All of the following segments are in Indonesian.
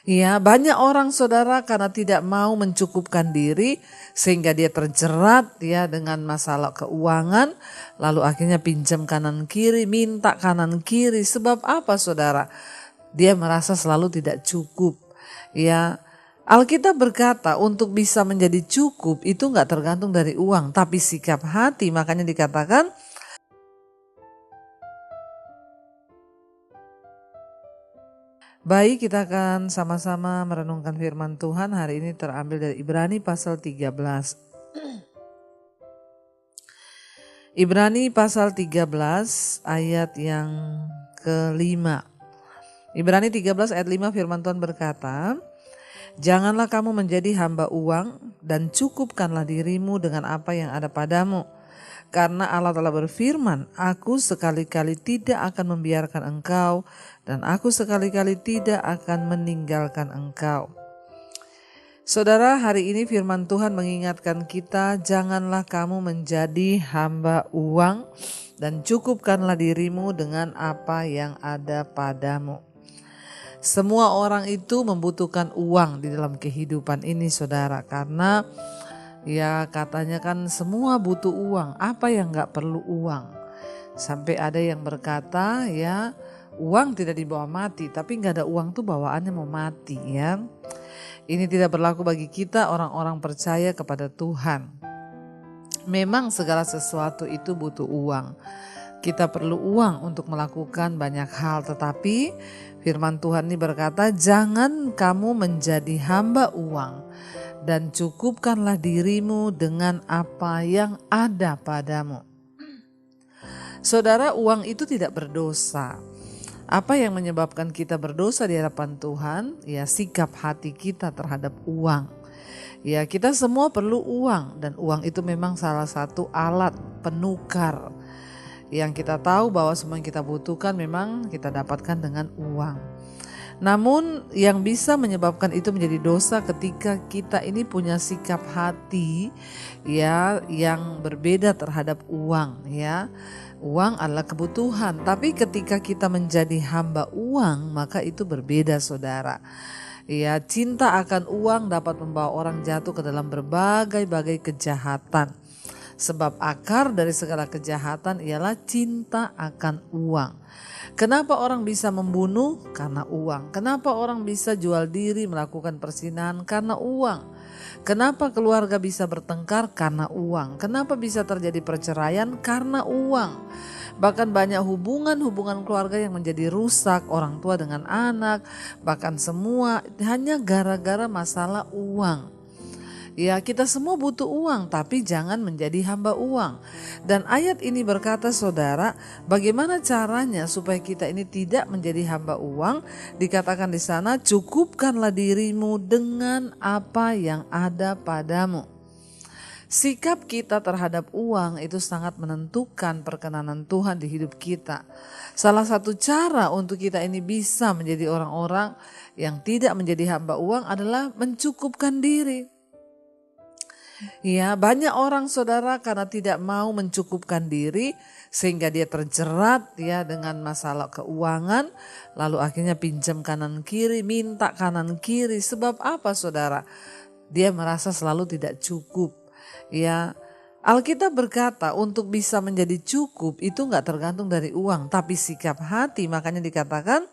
Ya, banyak orang saudara karena tidak mau mencukupkan diri sehingga dia terjerat ya dengan masalah keuangan, lalu akhirnya pinjam kanan kiri, minta kanan kiri. Sebab apa saudara? Dia merasa selalu tidak cukup. Ya, Alkitab berkata untuk bisa menjadi cukup itu enggak tergantung dari uang, tapi sikap hati. Makanya dikatakan baik, kita akan sama-sama merenungkan firman Tuhan. Hari ini terambil dari Ibrani pasal 13. Ibrani pasal 13 ayat yang kelima. Ibrani 13 ayat 5 firman Tuhan berkata, "Janganlah kamu menjadi hamba uang dan cukupkanlah dirimu dengan apa yang ada padamu. Karena Allah telah berfirman, aku sekali-kali tidak akan membiarkan engkau dan aku sekali-kali tidak akan meninggalkan engkau." Saudara, hari ini firman Tuhan mengingatkan kita, janganlah kamu menjadi hamba uang dan cukupkanlah dirimu dengan apa yang ada padamu. Semua orang itu membutuhkan uang di dalam kehidupan ini saudara, karena ya katanya kan semua butuh uang, apa yang gak perlu uang. Sampai ada yang berkata ya uang tidak dibawa mati, tapi gak ada uang tuh bawaannya mau mati ya. Ini tidak berlaku bagi kita orang-orang percaya kepada Tuhan. Memang segala sesuatu itu butuh uang. Kita perlu uang untuk melakukan banyak hal, tetapi firman Tuhan ini berkata jangan kamu menjadi hamba uang dan cukupkanlah dirimu dengan apa yang ada padamu. Saudara, uang itu tidak berdosa. Apa yang menyebabkan kita berdosa di hadapan Tuhan? Ya, sikap hati kita terhadap uang. Ya, kita semua perlu uang dan uang itu memang salah satu alat penukar. Yang kita tahu bahwa semua yang kita butuhkan memang kita dapatkan dengan uang. Namun yang bisa menyebabkan itu menjadi dosa ketika kita ini punya sikap hati ya yang berbeda terhadap uang ya. Uang adalah kebutuhan, tapi ketika kita menjadi hamba uang maka itu berbeda saudara. Ya, cinta akan uang dapat membawa orang jatuh ke dalam berbagai-bagai kejahatan. Sebab akar dari segala kejahatan ialah cinta akan uang. Kenapa orang bisa membunuh? Karena uang. Kenapa orang bisa jual diri melakukan perzinahan? Karena uang. Kenapa keluarga bisa bertengkar? Karena uang. Kenapa bisa terjadi perceraian? Karena uang. Bahkan banyak hubungan keluarga yang menjadi rusak, orang tua dengan anak, bahkan semua hanya gara-gara masalah uang. Ya, kita semua butuh uang, tapi jangan menjadi hamba uang. Dan ayat ini berkata saudara, bagaimana caranya supaya kita ini tidak menjadi hamba uang? Dikatakan di sana, cukupkanlah dirimu dengan apa yang ada padamu. Sikap kita terhadap uang itu sangat menentukan perkenanan Tuhan di hidup kita. Salah satu cara untuk kita ini bisa menjadi orang-orang yang tidak menjadi hamba uang adalah mencukupkan diri. Ya, banyak orang saudara karena tidak mau mencukupkan diri sehingga dia terjerat ya dengan masalah keuangan, lalu akhirnya pinjam kanan kiri, minta kanan kiri. Sebab apa saudara? Dia merasa selalu tidak cukup. Ya, Alkitab berkata untuk bisa menjadi cukup itu enggak tergantung dari uang, tapi sikap hati. Makanya dikatakan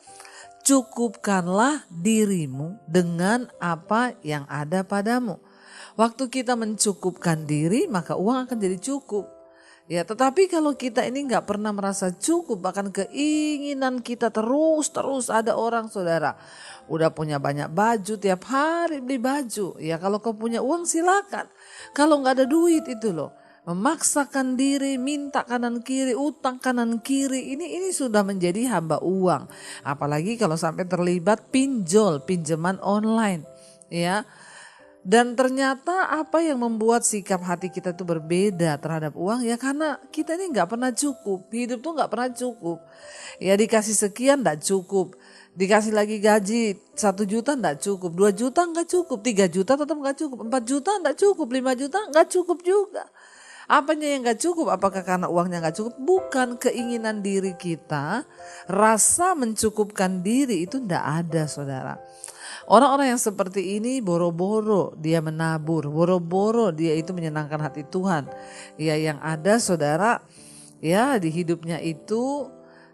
cukupkanlah dirimu dengan apa yang ada padamu. Waktu kita mencukupkan diri maka uang akan jadi cukup. Ya, tetapi kalau kita ini nggak pernah merasa cukup, bahkan keinginan kita terus ada orang saudara udah punya banyak baju, tiap hari beli baju. Ya, kalau kau punya uang silakan. Kalau nggak ada duit itu loh, memaksakan diri, minta kanan kiri, utang kanan kiri, ini sudah menjadi hamba uang. Apalagi kalau sampai terlibat pinjaman online, ya. Dan ternyata apa yang membuat sikap hati kita itu berbeda terhadap uang? Ya karena kita ini gak pernah cukup, hidup tuh gak pernah cukup. Ya dikasih sekian gak cukup, dikasih lagi gaji 1 juta gak cukup, 2 juta gak cukup, 3 juta tetap gak cukup, 4 juta gak cukup, 5 juta gak cukup juga. Apanya yang gak cukup? Apakah karena uangnya gak cukup? Bukan, keinginan diri kita, rasa mencukupkan diri itu gak ada saudara. Orang-orang yang seperti ini boro-boro dia menabur, boro-boro dia itu menyenangkan hati Tuhan. Ya, yang ada saudara, ya di hidupnya itu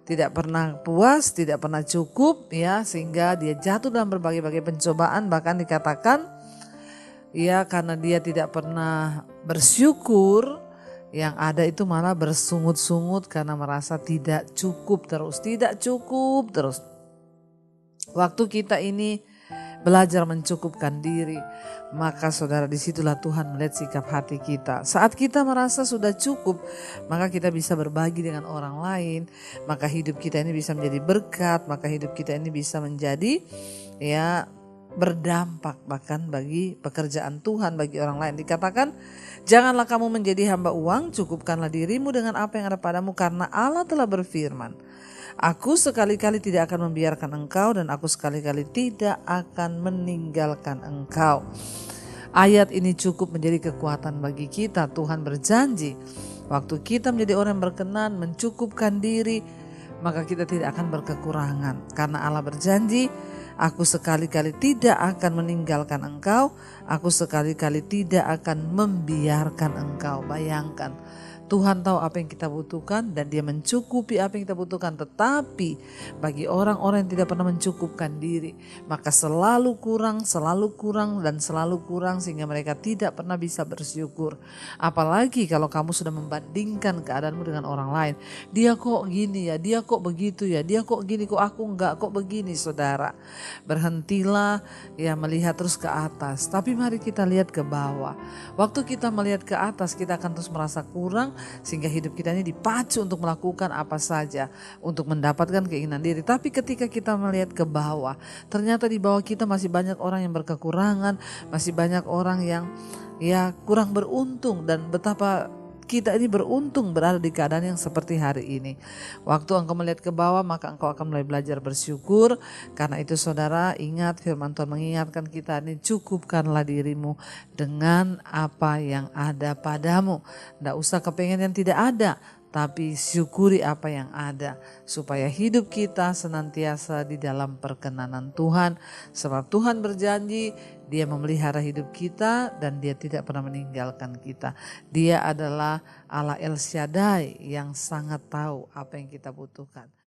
tidak pernah puas, tidak pernah cukup, ya sehingga dia jatuh dalam berbagai-bagai pencobaan. Bahkan dikatakan ya karena dia tidak pernah bersyukur, yang ada itu malah bersungut-sungut karena merasa tidak cukup terus, tidak cukup terus. Waktu kita ini belajar mencukupkan diri, maka saudara disitulah Tuhan melihat sikap hati kita. Saat kita merasa sudah cukup, maka kita bisa berbagi dengan orang lain, maka hidup kita ini bisa menjadi berkat, maka hidup kita ini bisa menjadi ya berdampak bahkan bagi pekerjaan Tuhan, bagi orang lain. Dikatakan, janganlah kamu menjadi hamba uang, cukupkanlah dirimu dengan apa yang ada padamu, karena Allah telah berfirman, aku sekali-kali tidak akan membiarkan engkau dan aku sekali-kali tidak akan meninggalkan engkau. Ayat ini cukup menjadi kekuatan bagi kita. Tuhan berjanji, waktu kita menjadi orang yang berkenan, mencukupkan diri, maka kita tidak akan berkekurangan. Karena Allah berjanji, aku sekali-kali tidak akan meninggalkan engkau, aku sekali-kali tidak akan membiarkan engkau. Bayangkan, Tuhan tahu apa yang kita butuhkan dan dia mencukupi apa yang kita butuhkan. Tetapi bagi orang-orang yang tidak pernah mencukupkan diri, maka selalu kurang dan selalu kurang sehingga mereka tidak pernah bisa bersyukur. Apalagi kalau kamu sudah membandingkan keadaanmu dengan orang lain. Dia kok gini ya, dia kok begitu ya, dia kok gini, kok aku enggak, kok begini. Saudara, berhentilah ya melihat terus ke atas, tapi mari kita lihat ke bawah. Waktu kita melihat ke atas, kita akan terus merasa kurang, sehingga hidup kita ini dipacu untuk melakukan apa saja untuk mendapatkan keinginan diri. Tapi ketika kita melihat ke bawah, ternyata di bawah kita masih banyak orang yang berkekurangan, masih banyak orang yang ya kurang beruntung, dan betapa kita ini beruntung berada di keadaan yang seperti hari ini. Waktu engkau melihat ke bawah, maka engkau akan mulai belajar bersyukur. Karena itu saudara, ingat firman Tuhan mengingatkan kita ini, cukupkanlah dirimu dengan apa yang ada padamu. Tidak usah kepengen yang tidak ada, tapi syukuri apa yang ada, supaya hidup kita senantiasa di dalam perkenanan Tuhan. Sebab Tuhan berjanji, dia memelihara hidup kita dan dia tidak pernah meninggalkan kita. Dia adalah Allah El Shaddai yang sangat tahu apa yang kita butuhkan.